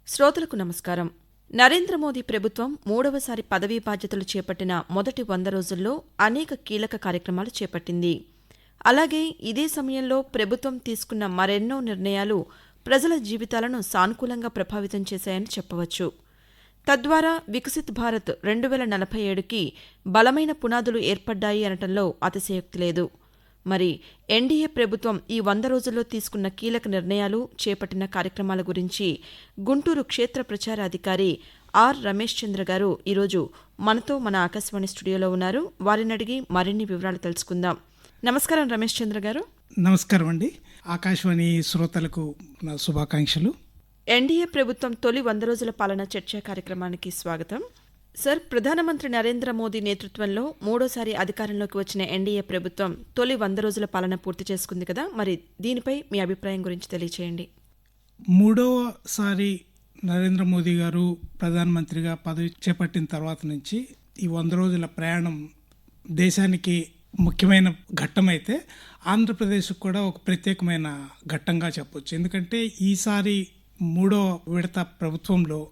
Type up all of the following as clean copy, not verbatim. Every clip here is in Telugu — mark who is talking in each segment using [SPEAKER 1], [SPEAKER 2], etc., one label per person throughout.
[SPEAKER 1] శ్రోతలకు నమస్కారం. నరేంద్ర మోదీ ప్రభుత్వం మూడవసారి పదవీ బాధ్యతలు చేపట్టిన మొదటి 100 రోజుల్లో అనేక కీలక కార్యక్రమాలు చేపట్టింది. అలాగే ఇదే సమయంలో ప్రభుత్వం తీసుకున్న మరెన్నో నిర్ణయాలు ప్రజల జీవితాలను సానుకూలంగా ప్రభావితం చేశాయని చెప్పవచ్చు. తద్వారా వికసిత్ భారత్ 2047కి బలమైన పునాదులు ఏర్పడ్డాయి అనటంలో అతిశయోక్తి లేదు. మరి ఎన్డీఏ ప్రభుత్వం ఈ 100 రోజుల్లో తీసుకున్న కీలక నిర్ణయాలు, చేపట్టిన కార్యక్రమాల గురించి గుంటూరు క్షేత్ర ప్రచార అధికారి ఆర్ రమేష్ చంద్ర గారు ఈరోజు మనతో మన ఆకాశవాణి స్టూడియోలో ఉన్నారు. వారిని అడిగి మరిన్ని వివరాలు తెలుసుకుందాం. నమస్కారం రమేష్ చంద్ర గారు.
[SPEAKER 2] నమస్కారం అండి. ఆకాశవాణి శ్రోతలకు నా శుభాకాంక్షలు.
[SPEAKER 1] ఎన్డీఏ ప్రభుత్వం తొలి 100 రోజుల పాలన చర్చా కార్యక్రమానికి స్వాగతం. సార్, ప్రధానమంత్రి నరేంద్ర మోదీ నేతృత్వంలో మూడోసారి అధికారంలోకి వచ్చిన ఎన్డీఏ ప్రభుత్వం తొలి 100 రోజుల పాలన పూర్తి చేసుకుంది కదా, మరి దీనిపై మీ అభిప్రాయం గురించి తెలియచేయండి.
[SPEAKER 2] మూడవసారి నరేంద్ర మోదీ గారు ప్రధానమంత్రిగా పదవి చేపట్టిన తర్వాత నుంచి ఈ 100 రోజుల ప్రయాణం దేశానికి ముఖ్యమైన ఘట్టం అయితే ఆంధ్రప్రదేశ్ కూడా ఒక ప్రత్యేకమైన ఘట్టంగా చెప్పొచ్చు. ఎందుకంటే ఈసారి మూడో విడత ప్రభుత్వంలో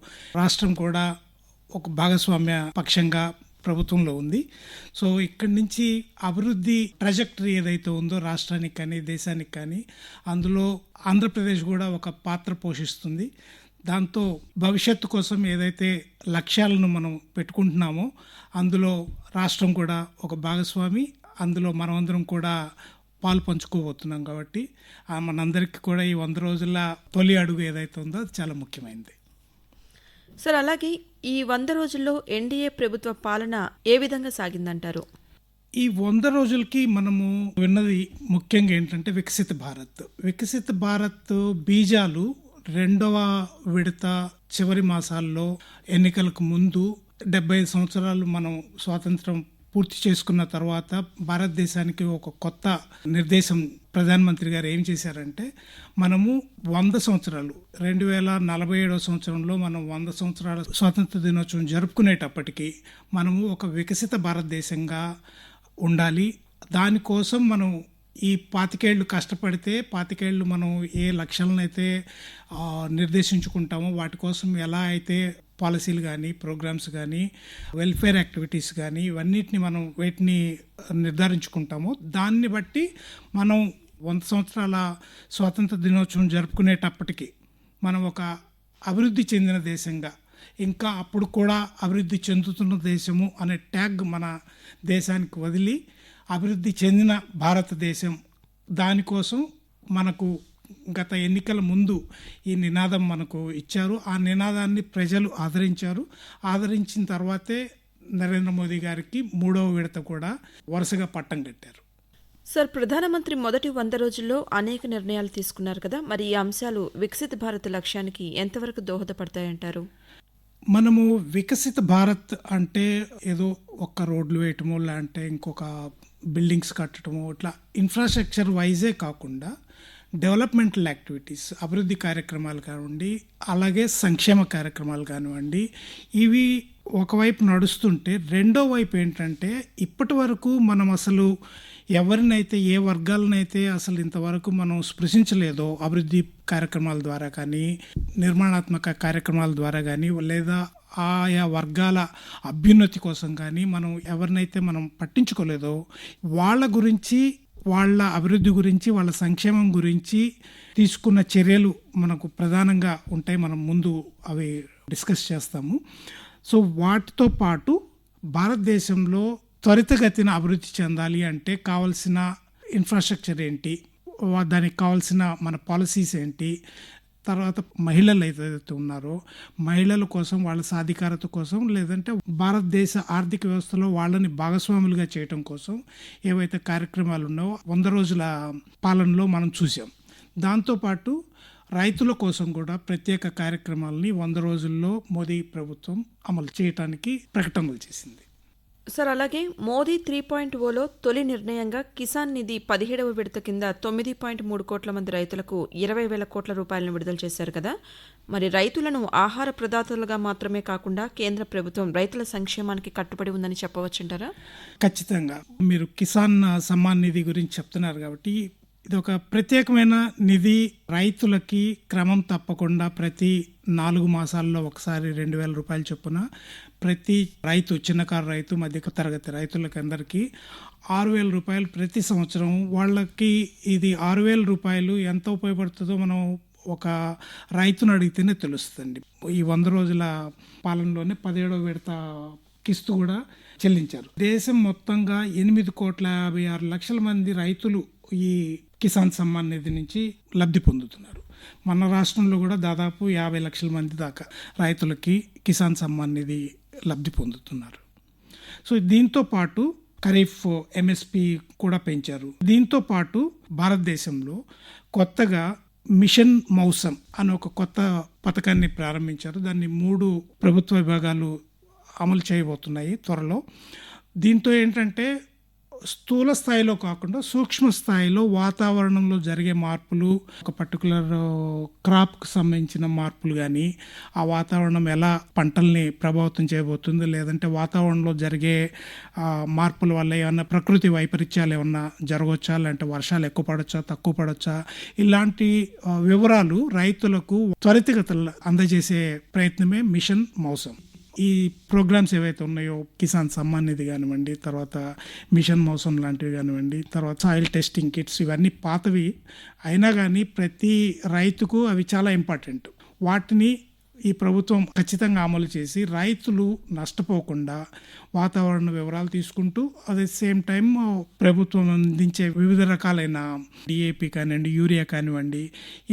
[SPEAKER 2] రాష్ట్రం కూడా ఒక భాగస్వామ్య పక్షంగా ప్రభుత్వంలో ఉంది. సో ఇక్కడి నుంచి అభివృద్ధి ట్రాజెక్టరీ ఏదైతే ఉందో రాష్ట్రానికి కానీ దేశానికి కానీ అందులో ఆంధ్రప్రదేశ్ కూడా ఒక పాత్ర పోషిస్తుంది. దాంతో భవిష్యత్తు కోసం ఏదైతే లక్ష్యాలను మనం పెట్టుకుంటున్నామో అందులో రాష్ట్రం కూడా ఒక భాగస్వామి, అందులో మనమందరం కూడా పాలు పంచుకోబోతున్నాం. కాబట్టి మనందరికీ కూడా ఈ 100 రోజుల తొలి అడుగు ఏదైతే ఉందో అది చాలా ముఖ్యమైనది.
[SPEAKER 1] సార్, అలాగే ఈ 100 రోజుల్లో ఎన్డీఏ ప్రభుత్వ పాలన ఏ విధంగా సాగిందంటారు?
[SPEAKER 2] ఈ 100 రోజులకి మనము విన్నది ముఖ్యంగా ఏంటంటే వికసిత భారత్ బీజాలు రెండవ విడత చివరి మాసాల్లో ఎన్నికలకు ముందు 75 సంవత్సరాలు మనం స్వాతంత్రం పూర్తి చేసుకున్న తర్వాత భారతదేశానికి ఒక కొత్త నిర్దేశం ప్రధానమంత్రి గారు ఏం చేశారంటే, మనము 100 సంవత్సరాలు 2047 సంవత్సరంలో మనం 100 సంవత్సరాల స్వాతంత్ర దినోత్సవం జరుపుకునేటప్పటికీ మనము ఒక వికసిత భారతదేశంగా ఉండాలి. దానికోసం మనం ఈ 25 ఏళ్ళు కష్టపడితే 25 ఏళ్ళు మనం ఏ లక్ష్యాలను అయితే నిర్దేశించుకుంటామో వాటి కోసం ఎలా అయితే పాలసీలు కానీ ప్రోగ్రామ్స్ కానీ వెల్ఫేర్ యాక్టివిటీస్ కానీ ఇవన్నిటిని మనం వేటిని నిర్ధారించుకుంటామో దాన్ని బట్టి మనం 100 సంవత్సరాల స్వాతంత్ర దినోత్సవం జరుపుకునేటప్పటికీ మనం ఒక అభివృద్ధి చెందిన దేశంగా, ఇంకా అప్పుడు కూడా అభివృద్ధి చెందుతున్న దేశము అనే ట్యాగ్ మన దేశానికి వదిలి అభివృద్ధి చెందిన భారతదేశం, దానికోసం మనకు గత ఎన్నికల ముందు ఈ నినాదం మనకు ఇచ్చారు. ఆ నినాదాన్ని ప్రజలు ఆదరించిన తర్వాతే నరేంద్ర మోదీ గారికి మూడవ విడత కూడా వరుసగా పట్టం కట్టారు.
[SPEAKER 1] సార్, ప్రధానమంత్రి మొదటి 100 రోజుల్లో అనేక నిర్ణయాలు తీసుకున్నారు కదా, మరి ఈ అంశాలు వికసిత భారత్ లక్ష్యానికి ఎంతవరకు దోహదపడతాయంటారు?
[SPEAKER 2] మనము వికసిత భారత్ అంటే ఏదో ఒక్క రోడ్లు వేయటమో లేదంటే ఇంకొక బిల్డింగ్స్ కట్టడమో ఇట్లా ఇన్ఫ్రాస్ట్రక్చర్ వైజే కాకుండా డెవలప్మెంటల్ యాక్టివిటీస్, అభివృద్ధి కార్యక్రమాలు కానివ్వండి, అలాగే సంక్షేమ కార్యక్రమాలు కానివ్వండి, ఇవి ఒకవైపు నడుస్తుంటే రెండో వైపు ఏంటంటే ఇప్పటి వరకు మనం అసలు ఎవరినైతే ఏ వర్గాలనైతే అసలు ఇంతవరకు మనం స్పృశించలేదో అభివృద్ధి కార్యక్రమాల ద్వారా కానీ నిర్మాణాత్మక కార్యక్రమాల ద్వారా కానీ లేదా ఆయా వర్గాల అభ్యున్నతి కోసం కానీ మనం ఎవరినైతే మనం పట్టించుకోలేదో వాళ్ళ గురించి, వాళ్ళ అభివృద్ధి గురించి, వాళ్ళ సంక్షేమం గురించి తీసుకున్న చర్యలు మనకు ప్రధానంగా ఉంటాయి. మనం ముందు అవి డిస్కస్ చేస్తాము. సో వాటితో పాటు భారతదేశంలో త్వరితగతిన అభివృద్ధి చెందాలి అంటే కావాల్సిన ఇన్ఫ్రాస్ట్రక్చర్ ఏంటి, దానికి కావాల్సిన మన పాలసీస్ ఏంటి, తర్వాత మహిళలు ఏదైతే ఉన్నారో మహిళల కోసం, వాళ్ళ సాధికారత కోసం, లేదంటే భారతదేశ ఆర్థిక వ్యవస్థలో వాళ్ళని భాగస్వాములుగా చేయటం కోసం ఏవైతే కార్యక్రమాలు ఉన్నాయో 100 రోజుల పాలనలో మనం చూసాం. దాంతోపాటు రైతుల కోసం కూడా ప్రత్యేక కార్యక్రమాలని 100 రోజుల్లో మోదీ ప్రభుత్వం అమలు చేయడానికి ప్రకటనలు చేసింది.
[SPEAKER 1] సార్, అలాగే మోదీ 3.0లో తొలి నిర్ణయంగా కిసాన్ నిధి 17వ విడత కింద 9.3 కోట్ల మంది రైతులకు 20,000 కోట్ల రూపాయలను విడుదల చేశారు కదా, మరి రైతులను ఆహార ప్రదాతలుగా మాత్రమే కాకుండా కేంద్ర ప్రభుత్వం రైతుల సంక్షేమానికి కట్టుబడి ఉందని చెప్పవచ్చుంటారా?
[SPEAKER 2] ఖచ్చితంగా. మీరు కిసాన్ సమ్మాన్ నిధి గురించి చెప్తున్నారు కాబట్టి ఇది ఒక ప్రత్యేకమైన నిధి. రైతులకి క్రమం తప్పకుండా ప్రతి 4 మాసాల్లో ఒకసారి 2,000 రూపాయలు చొప్పున ప్రతి రైతు, చిన్నకారు రైతు, మధ్య తరగతి రైతులకి అందరికీ 6,000 రూపాయలు ప్రతి సంవత్సరం. వాళ్ళకి ఇది 6,000 రూపాయలు ఎంత ఉపయోగపడుతుందో మనం ఒక రైతును అడిగితేనే తెలుస్తుందండి. ఈ 100 రోజుల పాలనలోనే 17వ విడత కిస్తు కూడా చెల్లించారు. దేశం మొత్తంగా 8,56,00,000 మంది రైతులు ఈ కిసాన్ సమ్మాన్ నిధి నుంచి లబ్ధి పొందుతున్నారు. మన రాష్ట్రంలో కూడా దాదాపు 50 లక్షల మంది దాకా రైతులకి కిసాన్ సమ్మాన్ నిధి లబ్ధి పొందుతున్నారు. సో దీంతో పాటు ఖరీఫ్ ఎంఎస్పి కూడా పెంచారు. దీంతో పాటు భారతదేశంలో కొత్తగా మిషన్ మౌసం అనే ఒక కొత్త పథకాన్ని ప్రారంభించారు. దాన్ని 3 ప్రభుత్వ విభాగాలు అమలు చేయబోతున్నాయి త్వరలో. దీంతో ఏంటంటే స్థూల స్థాయిలో కాకుండా సూక్ష్మ స్థాయిలో వాతావరణంలో జరిగే మార్పులు, ఒక పర్టికులర్ క్రాప్కి సంబంధించిన మార్పులు కానీ, ఆ వాతావరణం ఎలా పంటల్ని ప్రభావితం చేయబోతుంది, లేదంటే వాతావరణంలో జరిగే మార్పుల వల్ల ఏమన్నా ప్రకృతి వైపరీత్యాలు ఏమన్నా జరగవచ్చా, లేదంటే వర్షాలు ఎక్కువ పడవచ్చా, తక్కువ పడవచ్చా, ఇలాంటి వివరాలు రైతులకు త్వరితగతిలో అందజేసే ప్రయత్నమే మిషన్ మౌసం. ఈ ప్రోగ్రామ్స్ ఏవైతే ఉన్నాయో, కిసాన్ సమ్మాన్ నిధి కానివ్వండి, తర్వాత మిషన్ మౌసం లాంటివి కానివ్వండి, తర్వాత సాయిల్ టెస్టింగ్ కిట్స్, ఇవన్నీ పాతవి అయినా కానీ ప్రతి రైతుకు అవి చాలా ఇంపార్టెంట్. వాటిని ఈ ప్రభుత్వం ఖచ్చితంగా అమలు చేసి రైతులు నష్టపోకుండా వాతావరణ వివరాలు తీసుకుంటూ, అదే సేమ్ టైం ప్రభుత్వం అందించే వివిధ రకాలైన డిఏపి కానివ్వండి, యూరియా కానివ్వండి,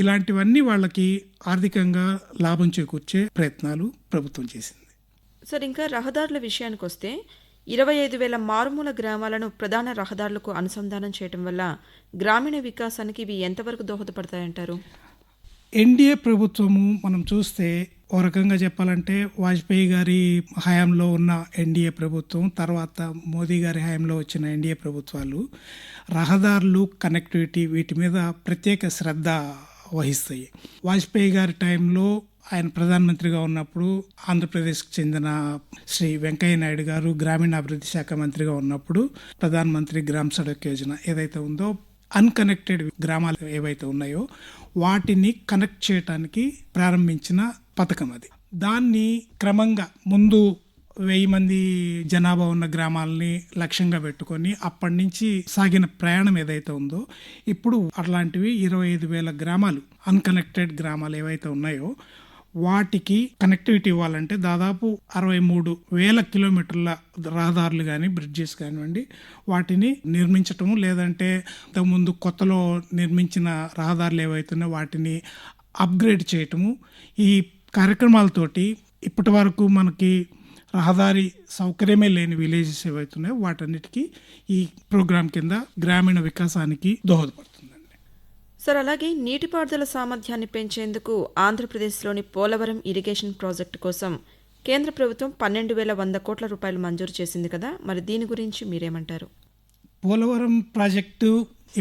[SPEAKER 2] ఇలాంటివన్నీ వాళ్ళకి ఆర్థికంగా లాభం చేకూర్చే ప్రయత్నాలు ప్రభుత్వం చేసింది.
[SPEAKER 1] సార్, ఇంకా రహదారుల విషయానికి వస్తే 25,000 మారుమూల గ్రామాలను ప్రధాన రహదారులకు అనుసంధానం చేయడం వల్ల గ్రామీణ వికాసానికి ఇవి ఎంతవరకు దోహదపడతాయంటారు?
[SPEAKER 2] ఎన్డీఏ ప్రభుత్వము మనం చూస్తే ఓ రకంగా చెప్పాలంటే వాజ్పేయి గారి హయాంలో ఉన్న ఎన్డీఏ ప్రభుత్వం, తర్వాత మోదీ గారి హయాంలో వచ్చిన ఎన్డీఏ ప్రభుత్వాలు రహదారులు, కనెక్టివిటీ వీటి మీద ప్రత్యేక శ్రద్ధ వహిస్తాయి. వాజ్పేయి గారి టైంలో ఆయన ప్రధానమంత్రిగా ఉన్నప్పుడు ఆంధ్రప్రదేశ్కి చెందిన శ్రీ వెంకయ్య నాయుడు గారు గ్రామీణాభివృద్ధి శాఖ మంత్రిగా ఉన్నప్పుడు ప్రధానమంత్రి గ్రామ సడక్ యోజన ఏదైతే ఉందో, అన్కనెక్టెడ్ గ్రామాలు ఏవైతే ఉన్నాయో వాటిని కనెక్ట్ చేయడానికి ప్రారంభించిన పథకం అది. దాన్ని క్రమంగా ముందు 1000 మంది జనాభా ఉన్న గ్రామాలని లక్ష్యంగా పెట్టుకొని అప్పటి నుంచి సాగిన ప్రయాణం ఏదైతే ఉందో, ఇప్పుడు అట్లాంటివి 25,000 గ్రామాలు, అన్కనెక్టెడ్ గ్రామాలు ఏవైతే ఉన్నాయో వాటికి కనెక్టివిటీ ఇవ్వాలంటే దాదాపు 63,000 కిలోమీటర్ల రహదారులు కానీ, బ్రిడ్జెస్ కానివ్వండి, వాటిని నిర్మించటము, లేదంటే ఇంతకుముందు కొత్తలో నిర్మించిన రహదారులు ఏవైతున్నాయో వాటిని అప్గ్రేడ్ చేయటము. ఈ కార్యక్రమాలతోటి ఇప్పటి వరకు మనకి రహదారి సౌకర్యమే లేని విలేజెస్ ఏవైతున్నాయో వాటన్నిటికీ ఈ ప్రోగ్రాం కింద గ్రామీణ వికాసానికి దోహదపడుతుందండి.
[SPEAKER 1] సార్, అలాగే నీటిపారుదల సామర్థ్యాన్ని పెంచేందుకు ఆంధ్రప్రదేశ్లోని పోలవరం ఇరిగేషన్ ప్రాజెక్టు కోసం కేంద్ర ప్రభుత్వం 12,100 కోట్ల రూపాయలు మంజూరు చేసింది కదా, మరి దీని గురించి మీరేమంటారు?
[SPEAKER 2] పోలవరం ప్రాజెక్టు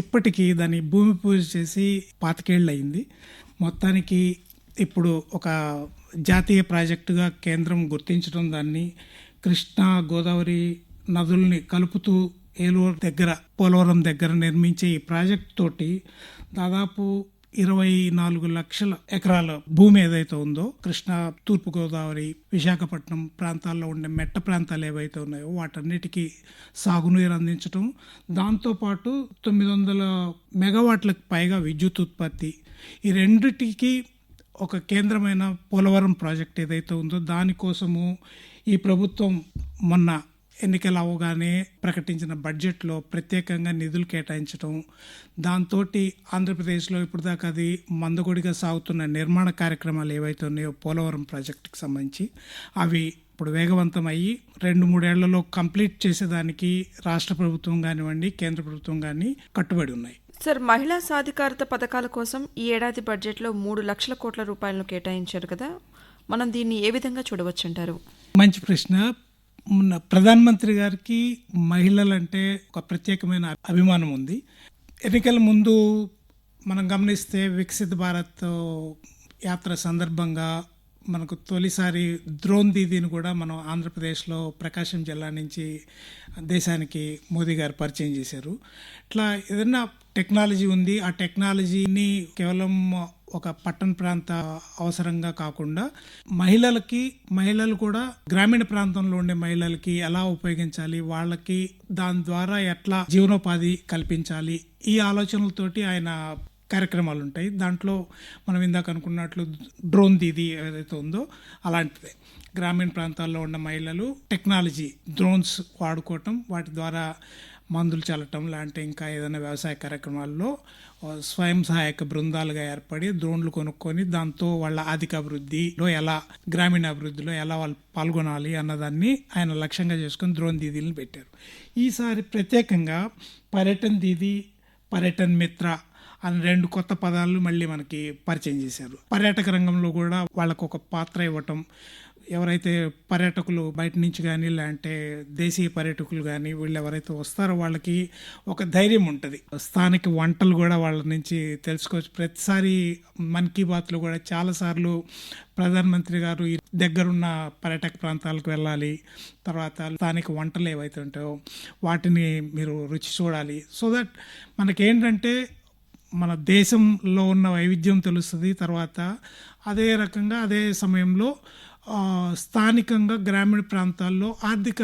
[SPEAKER 2] ఇప్పటికీ దాని భూమి పూజ చేసి 25 ఏళ్ళు అయింది. మొత్తానికి ఇప్పుడు ఒక జాతీయ ప్రాజెక్టుగా కేంద్రం గుర్తించడం, దాన్ని కృష్ణా, గోదావరి నదుల్ని కలుపుతూ ఏలూరు దగ్గర, పోలవరం దగ్గర నిర్మించే ఈ ప్రాజెక్ట్ తోటి దాదాపు 24 లక్షల ఎకరాల భూమి ఏదైతే ఉందో, కృష్ణా, తూర్పుగోదావరి, విశాఖపట్నం ప్రాంతాల్లో ఉండే మెట్ట ప్రాంతాలు ఏవైతే ఉన్నాయో వాటన్నిటికీ సాగునీరు అందించడం, దాంతోపాటు 900 మెగావాట్లకు పైగా విద్యుత్ ఉత్పత్తి, ఈ రెండిటికి ఒక కేంద్రమైన పోలవరం ప్రాజెక్ట్ ఏదైతే ఉందో దానికోసము ఈ ప్రభుత్వం మొన్న ఎన్నికలు అవగానే ప్రకటించిన బడ్జెట్లో ప్రత్యేకంగా నిధులు కేటాయించడం, దాంతో ఆంధ్రప్రదేశ్లో ఇప్పుడు దాకా అది మందకొడిగా సాగుతున్న నిర్మాణ కార్యక్రమాలు ఏవైతే ఉన్నాయో పోలవరం ప్రాజెక్టుకి సంబంధించి అవి ఇప్పుడు వేగవంతం అయ్యి 2-3 ఏళ్లలో కంప్లీట్ చేసేదానికి రాష్ట్ర ప్రభుత్వం కానివ్వండి, కేంద్ర ప్రభుత్వం కానీ కట్టుబడి ఉన్నాయి.
[SPEAKER 1] సార్, మహిళా సాధికారత పథకాల కోసం ఈ ఏడాది బడ్జెట్లో 3 లక్షల కోట్ల రూపాయలను కేటాయించారు కదా, మనం దీన్ని ఏ విధంగా చూడవచ్చంటారు?
[SPEAKER 2] మంచి ప్రశ్న. ప్రధానమంత్రి గారికి మహిళలంటే ఒక ప్రత్యేకమైన అభిమానం ఉంది. ఎన్నికల ముందు మనం గమనిస్తే వికసిత్ భారత్ యాత్ర సందర్భంగా మనకు తొలిసారి డ్రోన్ దీదీని కూడా మనం ఆంధ్రప్రదేశ్లో ప్రకాశం జిల్లా నుంచి దేశానికి మోదీ గారు పరిచయం చేశారు. ఇట్లా ఏదైనా టెక్నాలజీ ఉంది. ఆ టెక్నాలజీని కేవలం ఒక పట్టణ ప్రాంత అవసరంగా కాకుండా మహిళలు కూడా గ్రామీణ ప్రాంతంలో ఉండే మహిళలకి ఎలా ఉపయోగించాలి, వాళ్ళకి దాని ద్వారా ఎట్లా జీవనోపాధి కల్పించాలి, ఈ ఆలోచనలతోటి ఆయన కార్యక్రమాలు ఉంటాయి. దాంట్లో మనం ఇందాక అనుకున్నట్లు డ్రోన్ దీదీ ఏదైతే ఉందో అలాంటిదే. గ్రామీణ ప్రాంతాల్లో ఉన్న మహిళలు టెక్నాలజీ డ్రోన్స్ వాడుకోవటం, వాటి ద్వారా మందులు చల్లటం లాంటి ఇంకా ఏదైనా వ్యవసాయ కార్యక్రమాల్లో స్వయం సహాయక బృందాలుగా ఏర్పడి డ్రోన్లు కొనుక్కొని దాంతో వాళ్ళ ఆర్థిక అభివృద్ధిలో ఎలా, గ్రామీణ అభివృద్ధిలో ఎలా వాళ్ళు పాల్గొనాలి అన్నదాన్ని ఆయన లక్ష్యంగా చేసుకొని డ్రోన్ దీదీలను పెట్టారు. ఈసారి ప్రత్యేకంగా పర్యటన్ దీదీ, పర్యటన్ మిత్ర అని 2 కొత్త పదాలు మళ్ళీ మనకి పరిచయం చేశారు. పర్యాటక రంగంలో కూడా వాళ్ళకు ఒక పాత్ర ఇవ్వటం, ఎవరైతే పర్యాటకులు బయట నుంచి కానీ లేదంటే దేశీయ పర్యాటకులు కానీ వీళ్ళు ఎవరైతే వస్తారో వాళ్ళకి ఒక ధైర్యం ఉంటుంది. స్థానిక వంటలు కూడా వాళ్ళ నుంచి తెలుసుకోవచ్చు. ప్రతిసారి మన్ కీ బాత్లో కూడా చాలాసార్లు ప్రధానమంత్రి గారు ఈ దగ్గరున్న పర్యాటక ప్రాంతాలకు వెళ్ళాలి, తర్వాత స్థానిక వంటలు ఏవైతే ఉంటాయో వాటిని మీరు రుచి చూడాలి. సో దట్ మనకేంటంటే మన దేశంలో ఉన్న వైవిధ్యం తెలుస్తుంది. తర్వాత అదే రకంగా అదే సమయంలో స్థానికంగా గ్రామీణ ప్రాంతాల్లో ఆర్థిక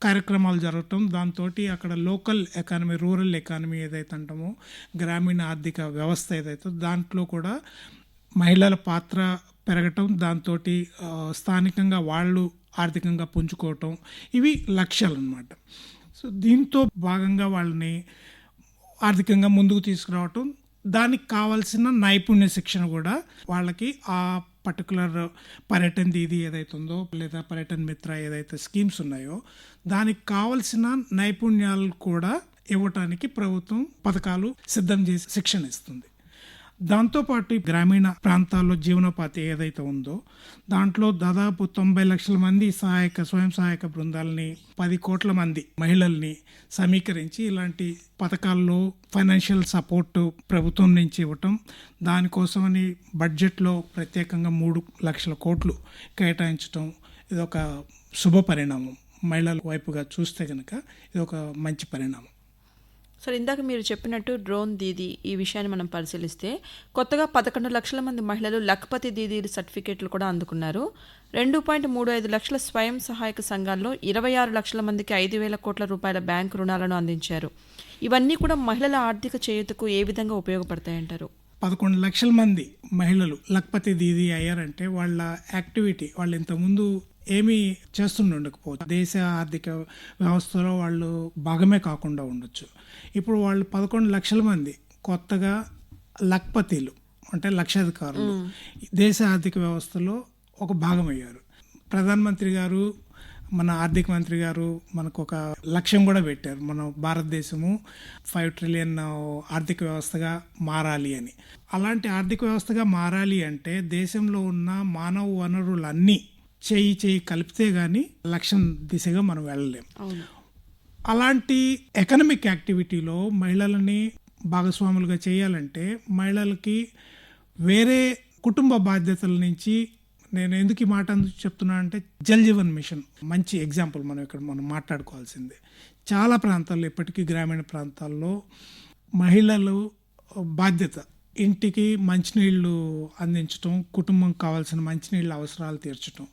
[SPEAKER 2] కార్యక్రమాలు జరగటం, దాంతో అక్కడ లోకల్ ఎకానమీ, రూరల్ ఎకానమీ ఏదైతే అంటామో గ్రామీణ ఆర్థిక వ్యవస్థ ఏదైతే దాంట్లో కూడా మహిళల పాత్ర పెరగటం, దాంతో స్థానికంగా వాళ్ళు ఆర్థికంగా పుంజుకోవటం, ఇవి లక్ష్యాలు అన్నమాట. సో దీంతో భాగంగా వాళ్ళని ఆర్థికంగా ముందుకు తీసుకురావటం, దానికి కావాల్సిన నైపుణ్య శిక్షణ కూడా వాళ్ళకి ఆ పర్టికులర్ పర్యటన్ దీదీ ఏదైతే ఉందో లేదా పర్యటన్ మిత్ర ఏదైతే స్కీమ్స్ ఉన్నాయో దానికి కావాల్సిన నైపుణ్యాలు కూడా ఇవ్వటానికి ప్రభుత్వం పథకాలు సిద్ధం చేసి శిక్షణ ఇస్తుంది. దాంతోపాటు గ్రామీణ ప్రాంతాల్లో జీవనోపాధి ఏదైతే ఉందో దాంట్లో దాదాపు 90 లక్షల మంది స్వయం సహాయక బృందాలని, 10 కోట్ల మంది మహిళల్ని సమీకరించి ఇలాంటి పథకాల్లో ఫైనాన్షియల్ సపోర్ట్ ప్రభుత్వం నుంచి ఇవ్వటం, దానికోసమని బడ్జెట్లో ప్రత్యేకంగా 3 లక్షల కోట్లు కేటాయించటం, ఇది ఒక శుభ పరిణామం. మహిళల వైపుగా చూస్తే కనుక ఇది ఒక మంచి పరిణామం.
[SPEAKER 1] సార్, ఇందాక మీరు చెప్పినట్టు డ్రోన్ దీదీ ఈ విషయాన్ని మనం పరిశీలిస్తే కొత్తగా 11 లక్షల మంది మహిళలు లఖపతి దీదీ సర్టిఫికేట్లు కూడా అందుకున్నారు. 2.35 లక్షల స్వయం సహాయక సంఘాల్లో 26 లక్షల మందికి 5,000 కోట్ల రూపాయల బ్యాంకు రుణాలను అందించారు. ఇవన్నీ కూడా మహిళల ఆర్థిక చేయూతకు ఏ విధంగా ఉపయోగపడతాయంటారు?
[SPEAKER 2] 11 లక్షల మంది మహిళలు లఖపతి దీదీ అయ్యారంటే వాళ్ళ యాక్టివిటీ, వాళ్ళు ఇంతకుముందు ఏమీ చేస్తుండకపోవచ్చు, దేశ ఆర్థిక వ్యవస్థలో వాళ్ళు భాగమే కాకుండా ఉండొచ్చు. ఇప్పుడు వాళ్ళు 11 లక్షల మంది కొత్తగా లఖపతిలు అంటే లక్షాధికారులు దేశ ఆర్థిక వ్యవస్థలో ఒక భాగం అయ్యారు. ప్రధానమంత్రి గారు, మన ఆర్థిక మంత్రి గారు మనకు ఒక లక్ష్యం కూడా పెట్టారు, మన భారతదేశము 5 ట్రిలియన్ ఆర్థిక వ్యవస్థగా మారాలి అని. అలాంటి ఆర్థిక వ్యవస్థగా మారాలి అంటే దేశంలో ఉన్న మానవ వనరులన్నీ చేయి కలిపితే కానీ లక్ష్యం దిశగా మనం వెళ్ళలేం. అలాంటి ఎకనామిక్ యాక్టివిటీలో మహిళలని భాగస్వాములుగా చేయాలంటే మహిళలకి వేరే కుటుంబ బాధ్యతల నుంచి, నేను ఎందుకు ఈ మాట చెప్తున్నా అంటే జల్ జీవన్ మిషన్ మంచి ఎగ్జాంపుల్ మనం మాట్లాడుకోవాల్సిందే. చాలా ప్రాంతాల్లో ఇప్పటికీ గ్రామీణ ప్రాంతాల్లో మహిళలు బాధ్యత ఇంటికి మంచినీళ్ళు అందించటం, కుటుంబం కావాల్సిన మంచినీళ్ళ అవసరాలు తీర్చటం,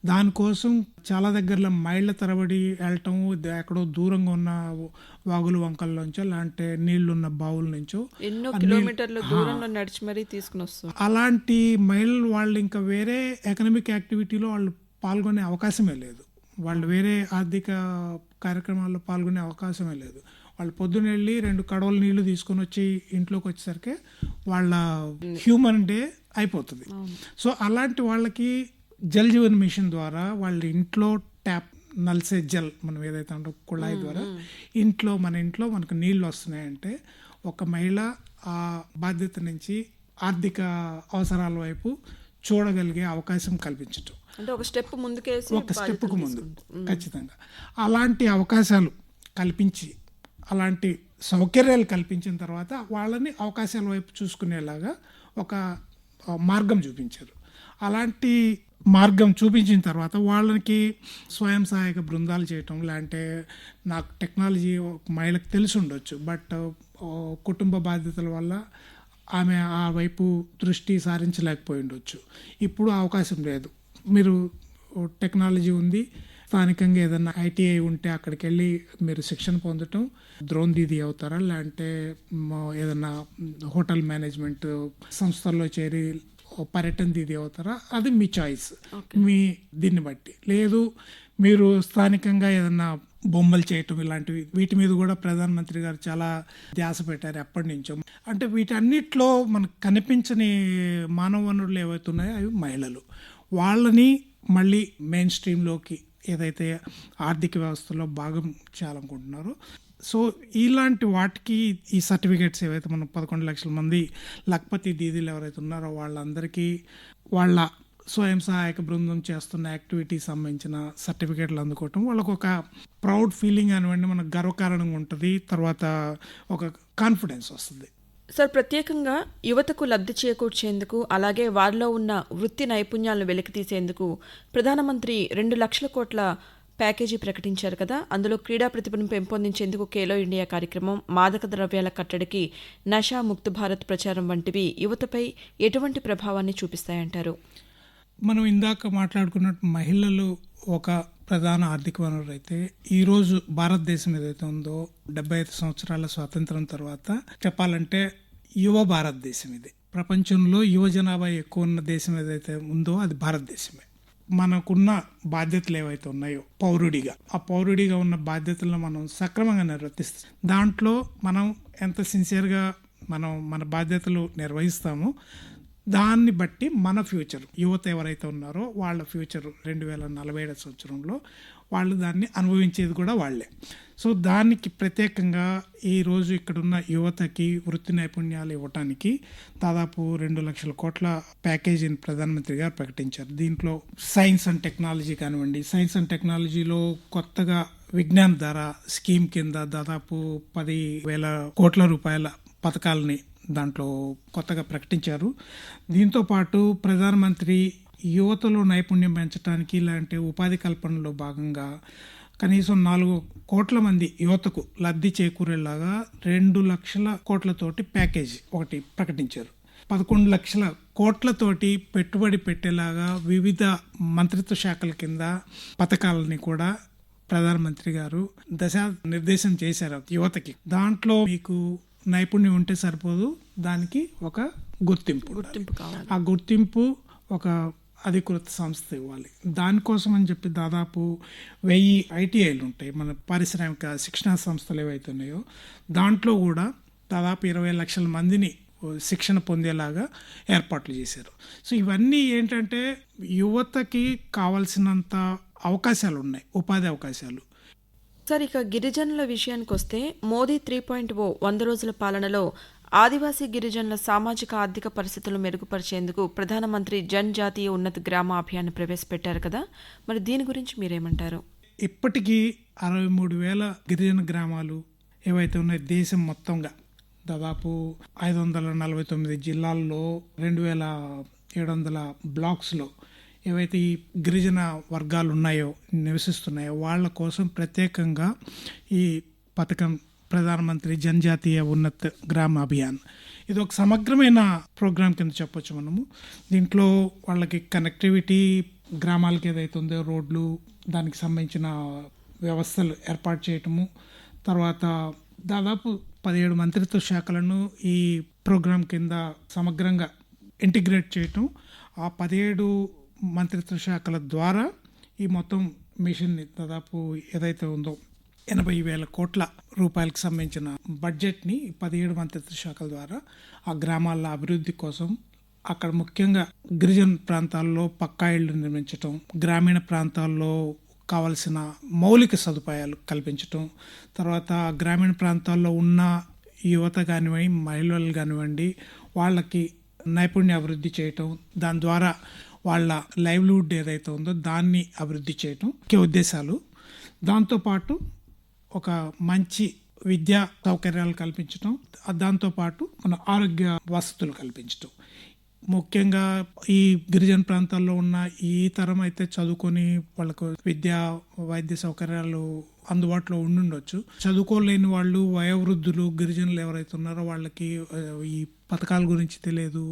[SPEAKER 2] దానికోసం చాలా దగ్గరలో మైళ్ళ తరబడి వెళ్ళటం, ఎక్కడో దూరంగా ఉన్న వాగులు వంకల్లోంచో లాంటి నీళ్లున్న బావుల నుంచో
[SPEAKER 1] ఎన్నో కిలోమీటర్ల దూరంలో నడిచి మరీ తీసుకుని వస్తారు.
[SPEAKER 2] అలాంటి మహిళలు వాళ్ళు ఇంకా వేరే ఎకనామిక్ యాక్టివిటీలో వాళ్ళు పాల్గొనే అవకాశమే లేదు. వాళ్ళు వేరే ఆర్థిక కార్యక్రమాల్లో పాల్గొనే అవకాశమే లేదు. వాళ్ళు పొద్దున్న వెళ్ళి 2 కడవల నీళ్లు తీసుకొని వచ్చి ఇంట్లోకి వచ్చేసరికి వాళ్ళ హ్యూమన్ డే అయిపోతుంది. సో అలాంటి వాళ్ళకి జల్ జీవన్ మిషన్ ద్వారా వాళ్ళ ఇంట్లో ట్యాప్ నల్సే జల్ మనం ఏదైతే అంటే కుళాయి ద్వారా మన ఇంట్లో మనకు నీళ్ళు వస్తున్నాయంటే ఒక మహిళ ఆ బాధ్యత నుంచి ఆర్థిక అవసరాల వైపు చూడగలిగే అవకాశం కల్పించటం,
[SPEAKER 1] అంటే ఒక స్టెప్కు ముందు
[SPEAKER 2] ఖచ్చితంగా అలాంటి అవకాశాలు కల్పించి, అలాంటి సౌకర్యాలు కల్పించిన తర్వాత వాళ్ళని అవకాశాల వైపు చూసుకునేలాగా ఒక మార్గం చూపించారు. అలాంటి మార్గం చూపించిన తర్వాత వాళ్ళకి స్వయం సహాయక బృందాలు చేయటం, లేదంటే నాకు టెక్నాలజీ మహిళకు తెలిసి ఉండొచ్చు, బట్ కుటుంబ బాధ్యతల వల్ల ఆమె ఆ వైపు దృష్టి సారించలేకపోయి ఉండొచ్చు. ఇప్పుడు ఆ అవకాశం లేదు. మీరు టెక్నాలజీ ఉంది, స్థానికంగా ఏదైనా ఐటీఐ ఉంటే అక్కడికి వెళ్ళి మీరు శిక్షణ పొందటం, డ్రోన్ దీదీ అవుతారా, లేదంటే ఏదైనా హోటల్ మేనేజ్మెంట్ సంస్థల్లో చేరి పర్యటన దీదీ అవుతారా, అది మీ చాయిస్, మీ దీన్ని బట్టి. లేదు మీరు స్థానికంగా ఏదన్నా బొమ్మలు చేయటం ఇలాంటివి, వీటి మీద కూడా ప్రధానమంత్రి గారు చాలా ధ్యాస పెట్టారు ఎప్పటి నుంచో. అంటే వీటన్నిటిలో మనకు కనిపించని మానవ వనరులు ఏవైతే ఉన్నాయో అవి మహిళలు. వాళ్ళని మళ్ళీ మెయిన్ స్ట్రీమ్లోకి ఏదైతే ఆర్థిక వ్యవస్థలో భాగం చేయాలనుకుంటున్నారో, సో ఇలాంటి వాటికి ఈ సర్టిఫికేట్స్ ఏవైతే మనం 11 లక్షల మంది లఖపతి దీదీలు ఎవరైతే ఉన్నారో వాళ్ళందరికీ వాళ్ళ స్వయం సహాయక బృందం చేస్తున్న యాక్టివిటీ సంబంధించిన సర్టిఫికేట్లు అందుకోవటం వాళ్ళకు ఒక ప్రౌడ్ ఫీలింగ్ అనివ్వండి, మనకు గర్వకారణంగా ఉంటుంది. తర్వాత ఒక కాన్ఫిడెన్స్ వస్తుంది.
[SPEAKER 1] సార్, ప్రత్యేకంగా యువతకు లబ్ధి చేకూర్చేందుకు, అలాగే వారిలో ఉన్న వృత్తి నైపుణ్యాలను వెలికితీసేందుకు ప్రధానమంత్రి 2 లక్షల కోట్ల ప్యాకేజీ ప్రకటించారు కదా. అందులో క్రీడా ప్రతిభను పెంపొందించేందుకు ఖేలో ఇండియా కార్యక్రమం, మాదక ద్రవ్యాల కట్టడికి నషా ముక్త్ భారత్ ప్రచారం వంటివి యువతపై ఎటువంటి ప్రభావాన్ని చూపిస్తాయంటారు?
[SPEAKER 2] మనం ఇందాక మాట్లాడుకున్నట్టు మహిళలు ఒక ప్రధాన ఆర్థిక వనరు అయితే, ఈరోజు భారతదేశం ఏదైతే ఉందో 75 సంవత్సరాల స్వాతంత్రం తర్వాత చెప్పాలంటే యువ భారతదేశం ఇది. ప్రపంచంలో యువ జనాభా ఎక్కువ ఉన్న దేశం ఏదైతే ఉందో అది భారతదేశమే. మనకున్న బాధ్యతలు ఏవైతే ఉన్నాయో పౌరుడిగా, ఆ పౌరుడిగా ఉన్న బాధ్యతలను మనం సక్రమంగా నిర్వర్తిస్తాం. దాంట్లో మనం ఎంత సిన్సియర్గా మన బాధ్యతలు నిర్వహిస్తామో దాన్ని బట్టి మన ఫ్యూచర్, యువత ఎవరైతే ఉన్నారో వాళ్ళ ఫ్యూచర్ 2047 సంవత్సరంలో వాళ్ళు దాన్ని అనుభవించేది కూడా వాళ్ళే. సో దానికి ప్రత్యేకంగా ఈరోజు ఇక్కడున్న యువతకి వృత్తి నైపుణ్యాలు ఇవ్వటానికి దాదాపు 2 లక్షల కోట్ల ప్యాకేజీని ప్రధానమంత్రి గారు ప్రకటించారు. దీంట్లో సైన్స్ అండ్ టెక్నాలజీ కానివ్వండి, సైన్స్ అండ్ టెక్నాలజీలో కొత్తగా విజ్ఞాన్ ధార స్కీమ్ కింద దాదాపు 10,000 కోట్ల రూపాయల పథకాలని దాంట్లో కొత్తగా ప్రకటించారు. దీంతో పాటు ప్రధానమంత్రి యువతలో నైపుణ్యం పెంచడానికి ఇలాంటి ఉపాధి కల్పనలో భాగంగా కనీసం 4 కోట్ల మంది యువతకు లబ్ధి చేకూరేలాగా 2 లక్షల కోట్లతోటి ప్యాకేజీ ఒకటి ప్రకటించారు. 11 లక్షల కోట్లతోటి పెట్టుబడి పెట్టేలాగా వివిధ మంత్రిత్వ శాఖల కింద పథకాలని కూడా ప్రధానమంత్రి గారు దశా నిర్దేశం చేశారు యువతకి. దాంట్లో మీకు నైపుణ్యం ఉంటే సరిపోదు, దానికి ఒక గుర్తింపు
[SPEAKER 1] కావాలి.
[SPEAKER 2] ఆ గుర్తింపు ఒక అధికృత సంస్థ ఇవ్వాలి. దానికోసం అని చెప్పి దాదాపు 1000 ఐటీఐలు ఉంటాయి, మన పారిశ్రామిక శిక్షణా సంస్థలు ఏవైతే ఉన్నాయో దాంట్లో కూడా దాదాపు 20 లక్షల మందిని శిక్షణ పొందేలాగా ఏర్పాట్లు చేశారు. సో ఇవన్నీ ఏంటంటే యువతకి కావాల్సినంత అవకాశాలు ఉన్నాయి, ఉపాధి అవకాశాలు.
[SPEAKER 1] సార్, ఇక గిరిజనుల విషయానికి వస్తే మోదీ 3.0 100 రోజుల పాలనలో ఆదివాసీ గిరిజనుల సామాజిక ఆర్థిక పరిస్థితులను మెరుగుపరిచేందుకు ప్రధానమంత్రి జన్ జాతీయ ఉన్నత గ్రామ అభియాన్ ప్రవేశపెట్టారు కదా. మరి దీని గురించి మీరేమంటారు?
[SPEAKER 2] ఇప్పటికీ 63,000 గిరిజన గ్రామాలు ఏవైతే ఉన్నాయో దేశం మొత్తంగా దాదాపు 549 జిల్లాల్లో 2,700 బ్లాక్స్లో ఏవైతే ఈ గిరిజన వర్గాలు ఉన్నాయో, నివసిస్తున్నాయో వాళ్ళ కోసం ప్రత్యేకంగా ఈ పథకం ప్రధానమంత్రి జనజాతీయ ఉన్నత గ్రామ అభియాన్, ఇది ఒక సమగ్రమైన ప్రోగ్రాం కింద చెప్పొచ్చు మనము. దీంట్లో వాళ్ళకి కనెక్టివిటీ, గ్రామాలకి ఏదైతే ఉందో రోడ్లు, దానికి సంబంధించిన వ్యవస్థలు ఏర్పాటు చేయటము, తర్వాత దాదాపు 17 మంత్రిత్వ శాఖలను ఈ ప్రోగ్రాం కింద సమగ్రంగా ఇంటిగ్రేట్ చేయటం, ఆ 17 మంత్రిత్వ శాఖల ద్వారా ఈ మొత్తం మిషన్ని దాదాపు ఏదైతే ఉందో 80,000 కోట్ల రూపాయలకు సంబంధించిన బడ్జెట్ని 17 మంత్రిత్వ శాఖల ద్వారా ఆ గ్రామాల అభివృద్ధి కోసం, అక్కడ ముఖ్యంగా గిరిజన ప్రాంతాల్లో పక్కా ఇళ్ళు నిర్మించటం, గ్రామీణ ప్రాంతాల్లో కావలసిన మౌలిక సదుపాయాలు కల్పించటం, తర్వాత గ్రామీణ ప్రాంతాల్లో ఉన్న యువత కానివ్వండి, మహిళలు కానివ్వండి, వాళ్ళకి నైపుణ్య అభివృద్ధి చేయటం, దాని ద్వారా వాళ్ళ లైవ్లీహుడ్ ఏదైతే ఉందో దాన్ని అభివృద్ధి చేయటం ముఖ్య ఉద్దేశాలు. దాంతోపాటు ఒక మంచి విద్యా సౌకర్యాలు కల్పించటం, దాంతోపాటు మన ఆరోగ్య వసతులు కల్పించటం, ముఖ్యంగా ఈ గిరిజన ప్రాంతాల్లో ఉన్న ఈ తరం అయితే చదువుకొని వాళ్ళకు విద్యా వైద్య సౌకర్యాలు అందుబాటులో ఉండుండొచ్చు. చదువుకోలేని వాళ్ళు, వయోవృద్ధులు, గిరిజనులు ఎవరైతే ఉన్నారో వాళ్ళకి ఈ పథకాల గురించి తెలియదు,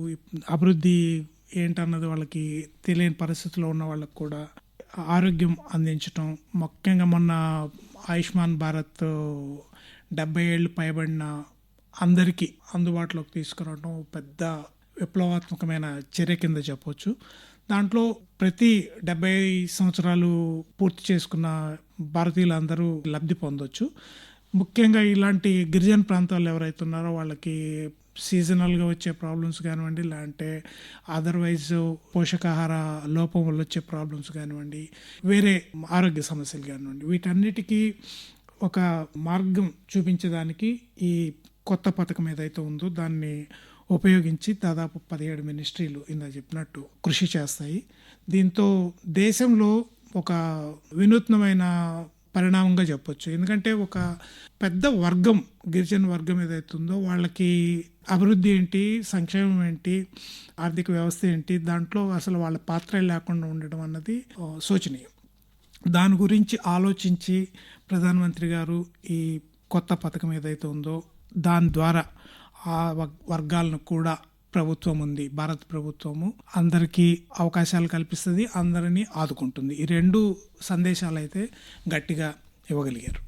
[SPEAKER 2] అభివృద్ధి ఏంటన్నది వాళ్ళకి తెలియని పరిస్థితిలో ఉన్న వాళ్ళకి కూడా ఆరోగ్యం అందించటం, ముఖ్యంగా మొన్న ఆయుష్మాన్ భారత్ 70 ఏళ్ళు పైబడిన అందరికీ అందుబాటులోకి తీసుకురావడం పెద్ద విప్లవాత్మకమైన చర్య కింద చెప్పొచ్చు. దాంట్లో ప్రతి 70 సంవత్సరాలు పూర్తి చేసుకున్న భారతీయులందరూ లబ్ధి పొందొచ్చు. ముఖ్యంగా ఇలాంటి గిరిజన ప్రాంతాల్లో ఎవరైతే ఉన్నారో వాళ్ళకి సీజనల్గా వచ్చే ప్రాబ్లమ్స్ కానివ్వండి, లేదంటే అదర్వైజ్ పోషకాహార లోపం వల్ల వచ్చే ప్రాబ్లమ్స్ కానివ్వండి, వేరే ఆరోగ్య సమస్యలు కానివ్వండి, వీటన్నిటికీ ఒక మార్గం చూపించడానికి ఈ కొత్త పథకం ఏదైతే ఉందో దాన్ని ఉపయోగించి దాదాపు 17 మినిస్ట్రీలు ఇందా చెప్పినట్టు కృషి చేస్తాయి. దీంతో దేశంలో ఒక వినూత్నమైన పరిణామంగా చెప్పొచ్చు. ఎందుకంటే ఒక పెద్ద వర్గం, గిరిజన వర్గం ఏదైతే ఉందో వాళ్ళకి అభివృద్ధి ఏంటి, సంక్షేమం ఏంటి, ఆర్థిక వ్యవస్థ ఏంటి, దాంట్లో అసలు వాళ్ళ పాత్ర లేకుండా ఉండడం అన్నది శోచనీయం. దాని గురించి ఆలోచించి ప్రధానమంత్రి గారు ఈ కొత్త పథకం ఏదైతే ఉందో దాని ద్వారా ఆ వర్గాలను కూడా ప్రభుత్వం ఉంది, భారత ప్రభుత్వము అందరికీ అవకాశాలు కల్పిస్తుంది, అందరినీ ఆదుకుంటుంది. ఈ 2 సందేశాలు అయితే గట్టిగా ఇవ్వగలిగారు.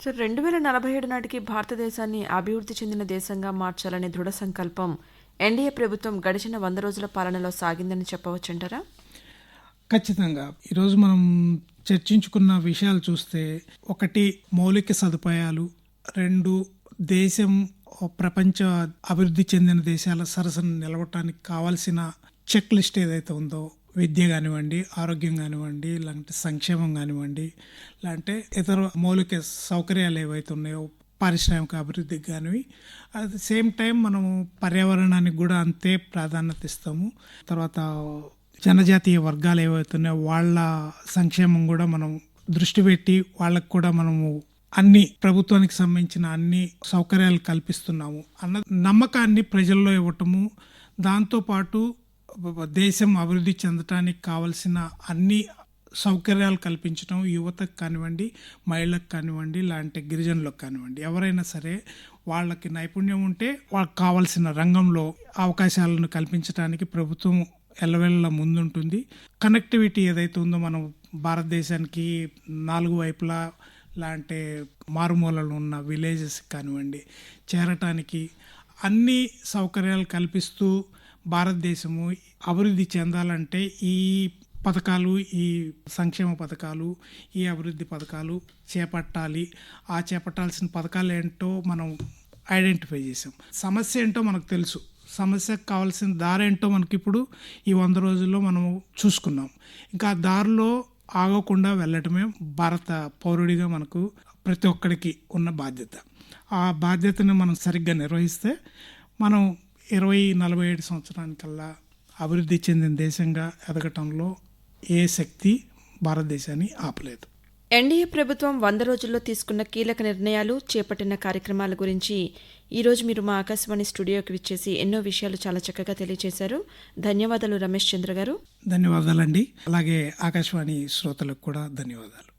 [SPEAKER 1] సార్, 2047 నాటికి భారతదేశాన్ని అభివృద్ధి చెందిన దేశంగా మార్చాలనే దృఢ సంకల్పం ఎన్డీఏ ప్రభుత్వం గడిచిన 100 రోజుల పాలనలో సాగిందని చెప్పవచ్చంటారా?
[SPEAKER 2] ఖచ్చితంగా. ఈరోజు మనం చర్చించుకున్న విషయాలు చూస్తే, 1 మౌలిక సదుపాయాలు, 2 దేశం ప్రపంచ అభివృద్ధి చెందిన దేశాల సరసన నిలవటానికి కావాల్సిన చెక్ లిస్ట్ ఏదైతే ఉందో, విద్య కానివ్వండి, ఆరోగ్యం కానివ్వండి, లేదంటే సంక్షేమం కానివ్వండి, లేదంటే ఇతర మౌలిక సౌకర్యాలు ఏవైతే ఉన్నాయో పారిశ్రామిక అభివృద్ధికి కానివి, అట్ ద సేమ్ టైం మనము పర్యావరణానికి కూడా అంతే ప్రాధాన్యత ఇస్తాము. తర్వాత జనజాతీయ వర్గాలు ఏవైతే ఉన్నాయో వాళ్ళ సంక్షేమం కూడా మనం దృష్టి పెట్టి వాళ్ళకు కూడా మనము అన్ని ప్రభుత్వానికి సంబంధించిన అన్ని సౌకర్యాలు కల్పిస్తున్నాము అన్న నమ్మకాన్ని ప్రజల్లో ఇవ్వటము, దాంతోపాటు దేశం అభివృద్ధి చెందటానికి కావలసిన అన్ని సౌకర్యాలు కల్పించడం యువతకు కానివ్వండి, మహిళలకు కానివ్వండి, లాంటి గిరిజనులకు కానివ్వండి, ఎవరైనా సరే వాళ్ళకి నైపుణ్యం ఉంటే వాళ్ళకి కావాల్సిన రంగంలో అవకాశాలను కల్పించడానికి ప్రభుత్వం ఎల్లవెల్ల ముందుంటుంది. కనెక్టివిటీ ఏదైతే ఉందో మనం భారతదేశానికి 4 వైపులా లాంటి మారుమూలలు ఉన్న విలేజెస్ కానివ్వండి చేరటానికి అన్ని సౌకర్యాలు కల్పిస్తూ భారతదేశము అభివృద్ధి చెందాలంటే ఈ పథకాలు, ఈ సంక్షేమ పథకాలు, ఈ అభివృద్ధి పథకాలు చేపట్టాలి. ఆ చేపట్టాల్సిన పథకాలు ఏంటో మనం ఐడెంటిఫై చేసాం. సమస్య ఏంటో మనకు తెలుసు, సమస్యకు కావాల్సిన దారి ఏంటో మనకి ఇప్పుడు ఈ 100 రోజుల్లో మనము చూసుకున్నాం. ఇంకా ఆ దారిలో ఆగకుండా వెళ్ళటమే భారత పౌరుడిగా మనకు ప్రతి ఒక్కరికి ఉన్న బాధ్యత. ఆ బాధ్యతను మనం సరిగ్గా నిర్వహిస్తే మనం 2047 సంవత్సరానికల్లా అభివృద్ధి చెందిన దేశంగా ఎదగటంలో ఏ శక్తి భారతదేశాన్ని ఆపలేదు.
[SPEAKER 1] ఎన్డీఏ ప్రభుత్వం 100 రోజుల్లో తీసుకున్న కీలక నిర్ణయాలు, చేపట్టిన కార్యక్రమాల గురించి ఈరోజు మీరు మా ఆకాశవాణి స్టూడియోకి విచ్చేసి ఎన్నో విషయాలు చాలా చక్కగా తెలియజేశారు. ధన్యవాదాలు రమేష్ చంద్ర గారు.
[SPEAKER 2] ధన్యవాదాలండి. అలాగే ఆకాశవాణి శ్రోతలకు కూడా ధన్యవాదాలు.